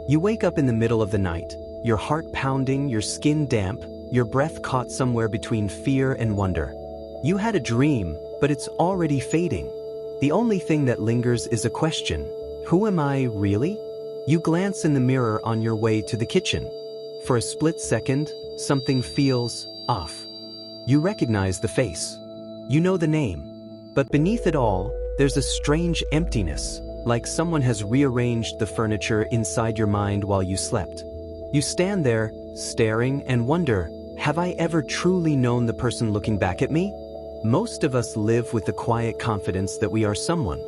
You wake up in the middle of the night, your heart pounding, your skin damp, your breath caught somewhere between fear and wonder. You had a dream, but it's already fading. The only thing that lingers is a question. Who am I really? You glance in the mirror on your way to the kitchen. For a split second, something feels off. You recognize the face. You know the name. But beneath it all, there's a strange emptiness, like someone has rearranged the furniture inside your mind while you slept. You stand there, staring, and wonder, have I ever truly known the person looking back at me? Most of us live with the quiet confidence that we are someone,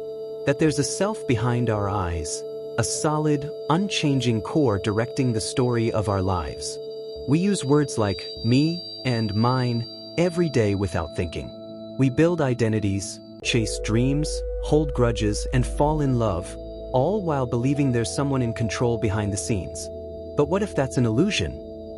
that there's a self behind our eyes, a solid, unchanging core directing the story of our lives. We use words like me and mine every day without thinking. We build identities, chase dreams, hold grudges, and fall in love, all while believing there's someone in control behind the scenes. But what if that's an illusion?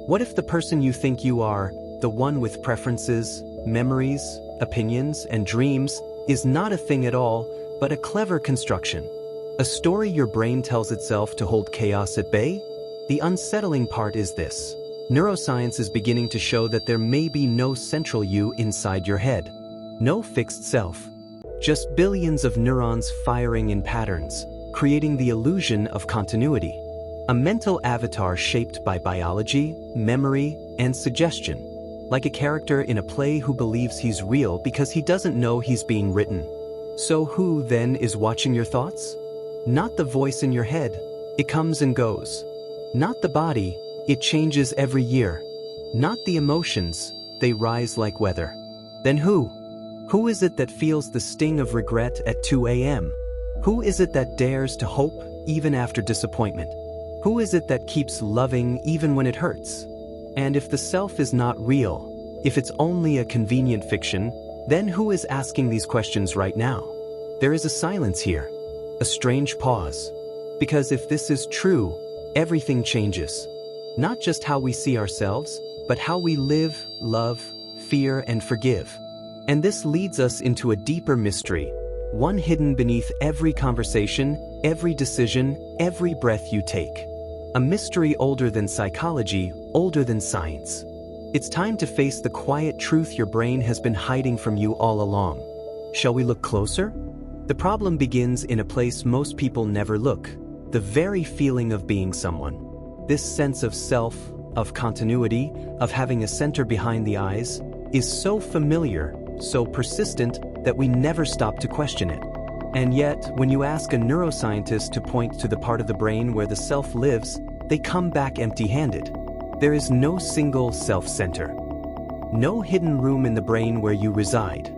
What if the person you think you are, the one with preferences, memories, opinions, and dreams, is not a thing at all, but a clever construction? A story your brain tells itself to hold chaos at bay? The unsettling part is this. Neuroscience is beginning to show that there may be no central you inside your head. No fixed self. Just billions of neurons firing in patterns, creating the illusion of continuity. A mental avatar shaped by biology, memory, and suggestion. Like a character in a play who believes he's real because he doesn't know he's being written. So who, then, is watching your thoughts? Not the voice in your head. It comes and goes. Not the body. It changes every year. Not the emotions. They rise like weather. Then who? Who is it that feels the sting of regret at 2 a.m.? Who is it that dares to hope even after disappointment? Who is it that keeps loving even when it hurts? And if the self is not real, if it's only a convenient fiction, then who is asking these questions right now? There is a silence here, a strange pause. Because if this is true, everything changes. Not just how we see ourselves, but how we live, love, fear, and forgive. And this leads us into a deeper mystery, one hidden beneath every conversation, every decision, every breath you take. A mystery older than psychology, older than science. It's time to face the quiet truth your brain has been hiding from you all along. Shall we look closer? The problem begins in a place most people never look, the very feeling of being someone. This sense of self, of continuity, of having a center behind the eyes, is so familiar, so persistent, that we never stop to question it. And yet, when you ask a neuroscientist to point to the part of the brain where the self lives, they come back empty-handed. There is no single self-center. No hidden room in the brain where you reside.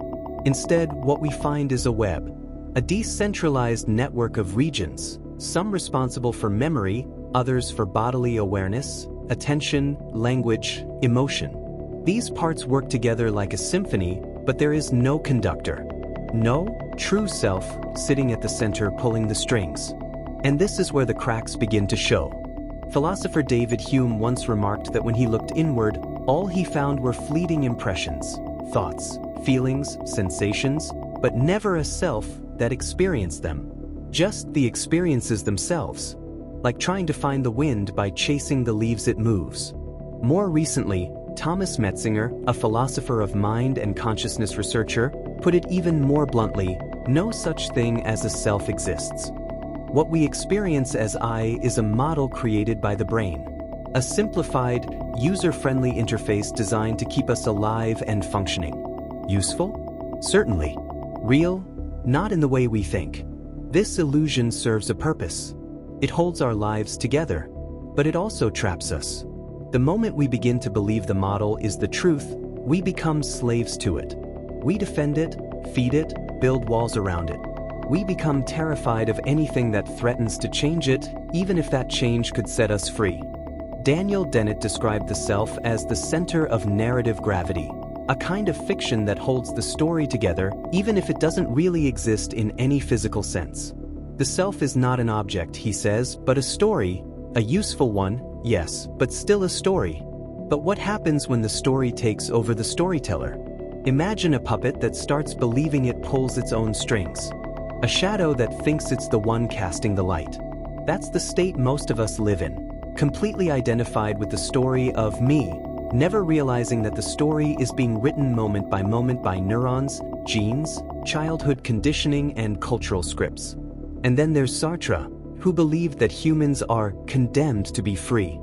Instead, what we find is a web, a decentralized network of regions, some responsible for memory, others for bodily awareness, attention, language, emotion. These parts work together like a symphony, but there is no conductor. No true self sitting at the center pulling the strings. And this is where the cracks begin to show. Philosopher David Hume once remarked that when he looked inward, all he found were fleeting impressions, thoughts, feelings, sensations, but never a self that experienced them. Just the experiences themselves. Like trying to find the wind by chasing the leaves it moves. More recently, Thomas Metzinger, a philosopher of mind and consciousness researcher, put it even more bluntly, no such thing as a self exists. What we experience as I is a model created by the brain. A simplified, user-friendly interface designed to keep us alive and functioning. Useful? Certainly. Real? Not in the way we think. This illusion serves a purpose. It holds our lives together, but it also traps us. The moment we begin to believe the model is the truth, we become slaves to it. We defend it, feed it, build walls around it. We become terrified of anything that threatens to change it, even if that change could set us free. Daniel Dennett described the self as the center of narrative gravity, a kind of fiction that holds the story together even if it doesn't really exist in any physical sense. The self is not an object, he says, but a story, a useful one, yes, but still a story. But what happens when the story takes over the storyteller? Imagine a puppet that starts believing it pulls its own strings. A shadow that thinks it's the one casting the light. That's the state most of us live in, completely identified with the story of me, never realizing that the story is being written moment by neurons, genes, childhood conditioning, and cultural scripts. And then there's Sartre, who believed that humans are condemned to be free.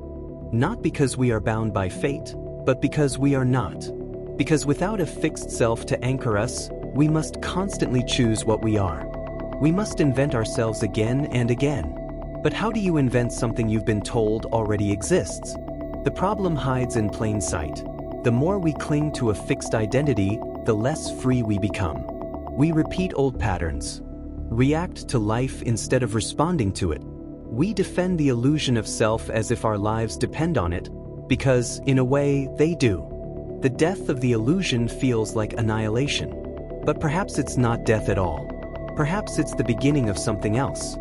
Not because we are bound by fate, but because we are not. Because without a fixed self to anchor us, we must constantly choose what we are. We must invent ourselves again and again. But how do you invent something you've been told already exists? The problem hides in plain sight. The more we cling to a fixed identity, the less free we become. We repeat old patterns, react to life instead of responding to it. We defend the illusion of self as if our lives depend on it, because, in a way, they do. The death of the illusion feels like annihilation. But perhaps it's not death at all. Perhaps it's the beginning of something else.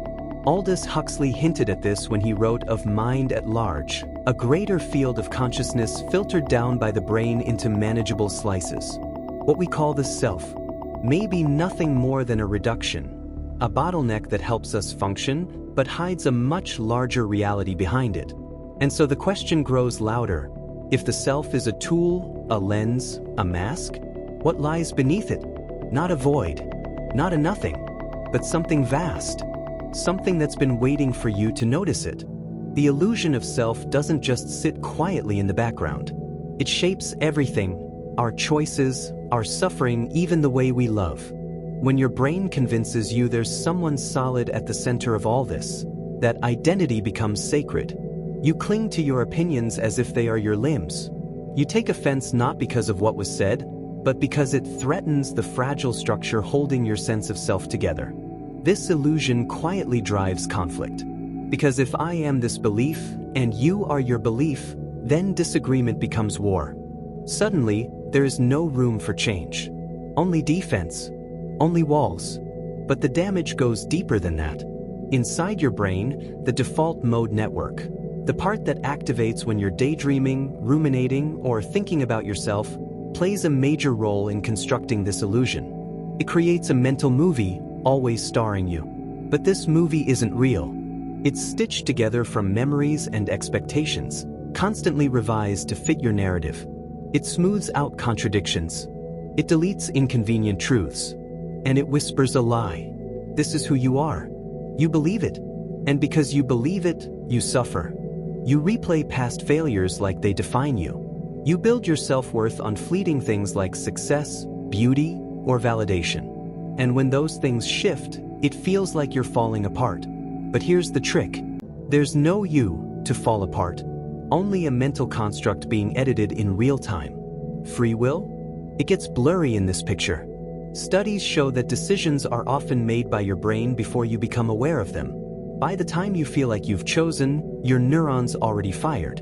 Aldous Huxley hinted at this when he wrote of mind at large, a greater field of consciousness filtered down by the brain into manageable slices. What we call the self may be nothing more than a reduction, a bottleneck that helps us function, but hides a much larger reality behind it. And so the question grows louder. If the self is a tool, a lens, a mask, what lies beneath it? Not a void, not a nothing, but something vast. Something that's been waiting for you to notice it. The illusion of self doesn't just sit quietly in the background. It shapes everything, our choices, our suffering, even the way we love. When your brain convinces you there's someone solid at the center of all this, that identity becomes sacred. You cling to your opinions as if they are your limbs. You take offense not because of what was said, but because it threatens the fragile structure holding your sense of self together. This illusion quietly drives conflict. Because if I am this belief, and you are your belief, then disagreement becomes war. Suddenly, there is no room for change. Only defense. Only walls. But the damage goes deeper than that. Inside your brain, the default mode network, the part that activates when you're daydreaming, ruminating, or thinking about yourself, plays a major role in constructing this illusion. It creates a mental movie, always starring you. But this movie isn't real. It's stitched together from memories and expectations, constantly revised to fit your narrative. It smooths out contradictions. It deletes inconvenient truths. And it whispers a lie. This is who you are. You believe it. And because you believe it, you suffer. You replay past failures like they define you. You build your self-worth on fleeting things like success, beauty, or validation. And when those things shift, it feels like you're falling apart. But here's the trick. There's no you to fall apart. Only a mental construct being edited in real time. Free will? It gets blurry in this picture. Studies show that decisions are often made by your brain before you become aware of them. By the time you feel like you've chosen, your neurons already fired.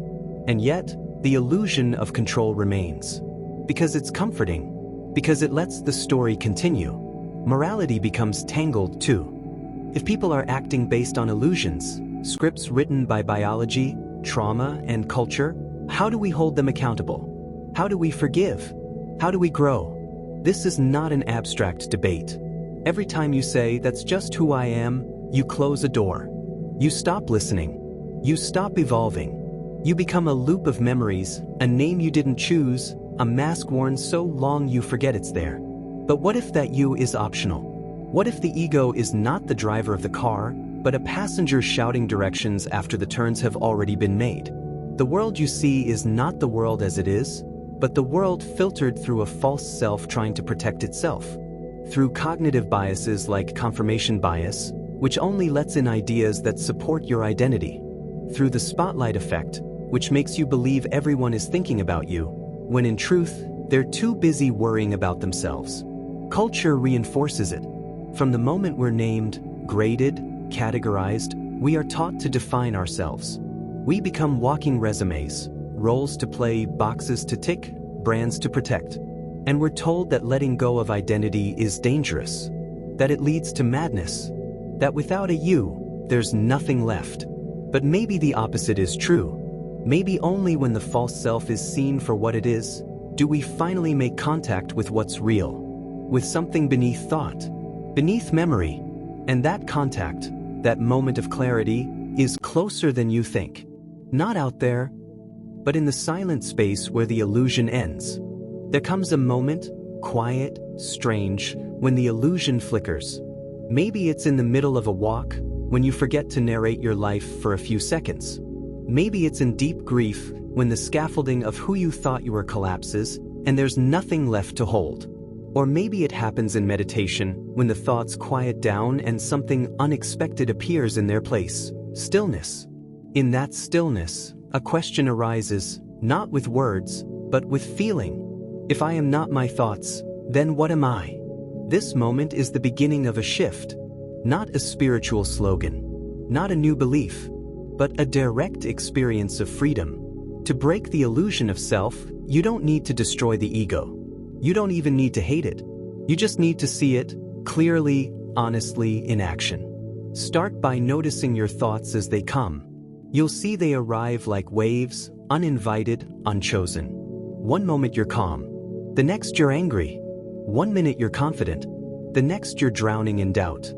And yet, the illusion of control remains. Because it's comforting. Because it lets the story continue. Morality becomes tangled too. If people are acting based on illusions, scripts written by biology, trauma, and culture, how do we hold them accountable? How do we forgive? How do we grow? This is not an abstract debate. Every time you say, "That's just who I am," you close a door. You stop listening. You stop evolving. You become a loop of memories, a name you didn't choose, a mask worn so long you forget it's there. But what if that you is optional? What if the ego is not the driver of the car, but a passenger shouting directions after the turns have already been made? The world you see is not the world as it is, but the world filtered through a false self trying to protect itself. Through cognitive biases like confirmation bias, which only lets in ideas that support your identity. Through the spotlight effect, which makes you believe everyone is thinking about you, when in truth, they're too busy worrying about themselves. Culture reinforces it. From the moment we're named, graded, categorized, we are taught to define ourselves. We become walking resumes, roles to play, boxes to tick, brands to protect. And we're told that letting go of identity is dangerous, that it leads to madness, that without a you, there's nothing left. But maybe the opposite is true. Maybe only when the false self is seen for what it is, do we finally make contact with what's real, with something beneath thought, beneath memory. And that contact, that moment of clarity, is closer than you think. Not out there, but in the silent space where the illusion ends. There comes a moment, quiet, strange, when the illusion flickers. Maybe it's in the middle of a walk, when you forget to narrate your life for a few seconds. Maybe it's in deep grief, when the scaffolding of who you thought you were collapses, and there's nothing left to hold. Or maybe it happens in meditation, when the thoughts quiet down and something unexpected appears in their place. Stillness. In that stillness, a question arises, not with words, but with feeling. If I am not my thoughts, then what am I? This moment is the beginning of a shift, not a spiritual slogan, not a new belief, but a direct experience of freedom. To break the illusion of self, you don't need to destroy the ego. You don't even need to hate it. You just need to see it, clearly, honestly, in action. Start by noticing your thoughts as they come. You'll see they arrive like waves, uninvited, unchosen. One moment you're calm. The next you're angry. 1 minute you're confident. The next you're drowning in doubt.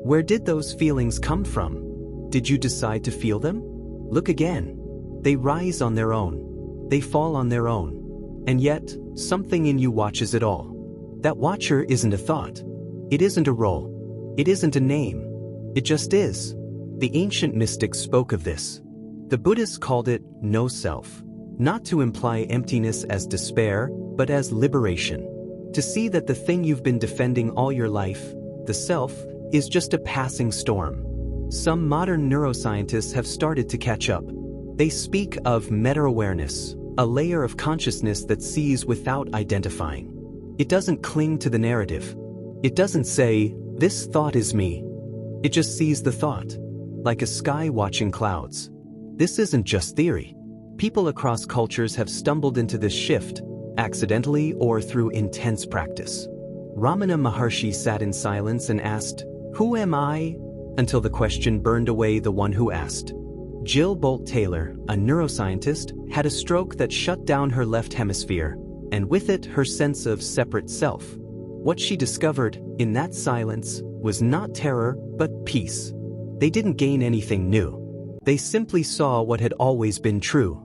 Where did those feelings come from? Did you decide to feel them? Look again. They rise on their own. They fall on their own. And yet, something in you watches it all. That watcher isn't a thought. It isn't a role. It isn't a name. It just is. The ancient mystics spoke of this. The Buddhists called it no self, not to imply emptiness as despair, but as liberation. To see that the thing you've been defending all your life, the self, is just a passing storm. Some modern neuroscientists have started to catch up. They speak of meta-awareness, a layer of consciousness that sees without identifying. It doesn't cling to the narrative. It doesn't say, this thought is me. It just sees the thought, like a sky watching clouds. This isn't just theory. People across cultures have stumbled into this shift, accidentally or through intense practice. Ramana Maharshi sat in silence and asked, "Who am I?" until the question burned away the one who asked. Jill Bolt Taylor, a neuroscientist, had a stroke that shut down her left hemisphere, and with it her sense of separate self. What she discovered, in that silence, was not terror, but peace. They didn't gain anything new. They simply saw what had always been true.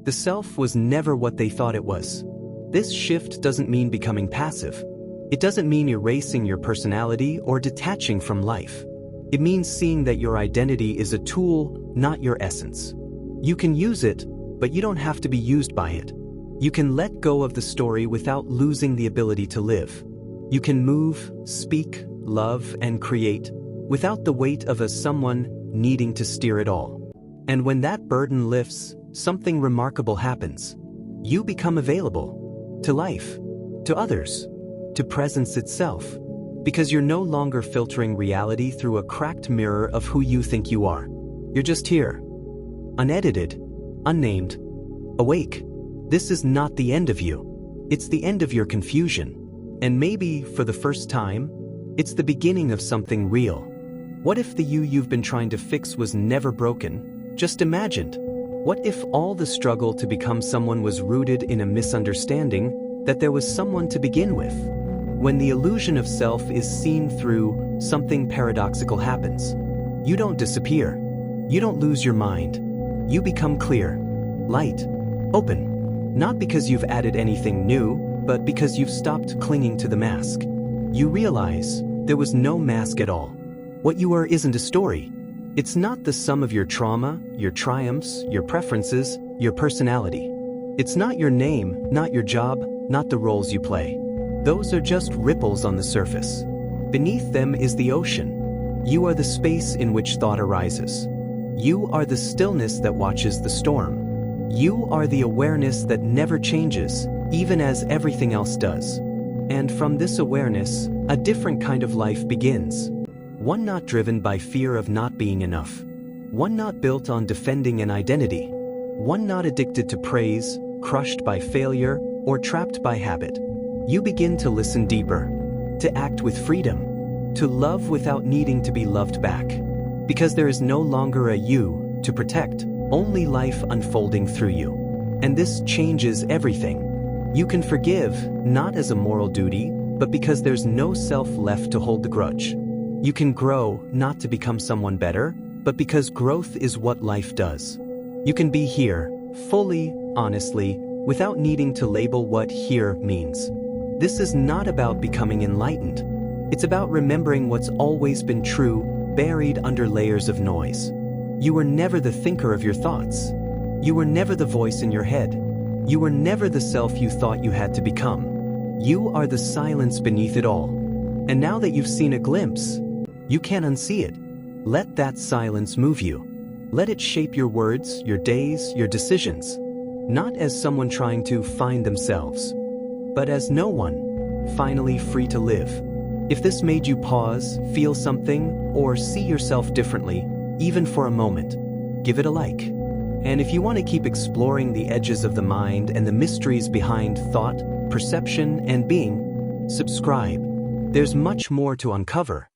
The self was never what they thought it was. This shift doesn't mean becoming passive. It doesn't mean erasing your personality or detaching from life. It means seeing that your identity is a tool, not your essence. You can use it, but you don't have to be used by it. You can let go of the story without losing the ability to live. You can move, speak, love, and create without the weight of a someone needing to steer it all. And when that burden lifts, something remarkable happens. You become available to life, to others, to presence itself, because you're no longer filtering reality through a cracked mirror of who you think you are. You're just here, unedited, unnamed, awake. This is not the end of you. It's the end of your confusion. And maybe, for the first time, it's the beginning of something real. What if the you you've been trying to fix was never broken, just imagined? What if all the struggle to become someone was rooted in a misunderstanding that there was someone to begin with? When the illusion of self is seen through, something paradoxical happens. You don't disappear. You don't lose your mind. You become clear, light, open. Not because you've added anything new, but because you've stopped clinging to the mask. You realize there was no mask at all. What you are isn't a story. It's not the sum of your trauma, your triumphs, your preferences, your personality. It's not your name, not your job, not the roles you play. Those are just ripples on the surface. Beneath them is the ocean. You are the space in which thought arises. You are the stillness that watches the storm. You are the awareness that never changes, even as everything else does. And from this awareness, a different kind of life begins. One not driven by fear of not being enough. One not built on defending an identity. One not addicted to praise, crushed by failure, or trapped by habit. You begin to listen deeper, to act with freedom, to love without needing to be loved back. Because there is no longer a you to protect, only life unfolding through you. And this changes everything. You can forgive, not as a moral duty, but because there's no self left to hold the grudge. You can grow, not to become someone better, but because growth is what life does. You can be here, fully, honestly, without needing to label what here means. This is not about becoming enlightened. It's about remembering what's always been true, buried under layers of noise. You were never the thinker of your thoughts. You were never the voice in your head. You were never the self you thought you had to become. You are the silence beneath it all. And now that you've seen a glimpse, you can't unsee it. Let that silence move you. Let it shape your words, your days, your decisions. Not as someone trying to find themselves, but as no one, finally free to live. If this made you pause, feel something, or see yourself differently, even for a moment, give it a like. And if you want to keep exploring the edges of the mind and the mysteries behind thought, perception, and being, subscribe. There's much more to uncover.